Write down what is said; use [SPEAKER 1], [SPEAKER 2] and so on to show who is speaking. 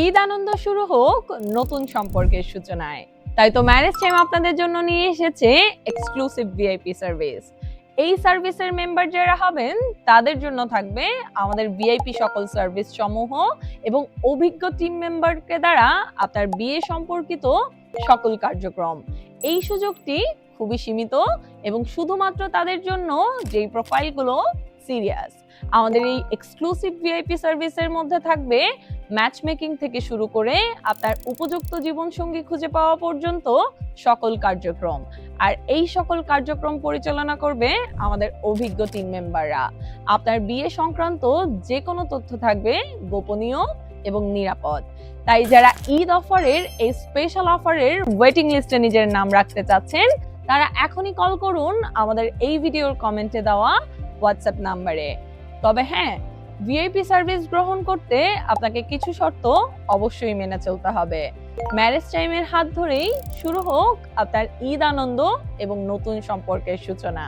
[SPEAKER 1] ঈদ আনন্দ শুরু হোক নতুন সম্পর্কের সূচনায়। তাই তো ম্যারেজ টাইম আপনাদের জন্য নিয়ে এসেছে এক্সক্লুসিভ ভিআইপি সার্ভিস। এই সার্ভিসের মেম্বার যারা হবেন তাদের জন্য থাকবে আমাদের ভিআইপি সকল সার্ভিস সমূহ এবং অভিজ্ঞ টিম মেম্বারকে দ্বারা আপনার বিয়ে সম্পর্কিত সকল কার্যক্রম। এই সুযোগটি খুবই সীমিত এবং শুধুমাত্র তাদের জন্য যেই প্রোফাইলগুলো সিরিয়াস। আমাদের এই এক্সক্লুসিভ ভিআইপি সার্ভিসের মধ্যে থাকবে ম্যাচ মেকিং থেকে শুরু করে আপনার উপযুক্ত জীবনসঙ্গী খুঁজে পাওয়া পর্যন্ত সকল কার্যক্রম। আর এই সকল কার্যক্রম পরিচালনা করবে আমাদের অভিজ্ঞ টিম মেম্বাররা। আপনার বিয়ে সংক্রান্ত যে কোনো তথ্য থাকবে গোপনীয় এবং নিরাপদ। তাই যারা ঈদ অফারের এই স্পেশাল অফারের ওয়েটিং লিস্টে নিজের নাম রাখতে চাচ্ছেন তারা এখনই কল করুন আমাদের এই ভিডিওর কমেন্টে দেওয়া হোয়াটসঅ্যাপ নাম্বারে। তবে হ্যাঁ, ভিআইপি সার্ভিস গ্রহণ করতে আপনাকে কিছু শর্ত অবশ্যই মেনে চলতে হবে। ম্যারেজ টাইমের হাত ধরেই শুরু হোক আপনার ঈদ আনন্দ এবং নতুন সম্পর্কের সূচনা।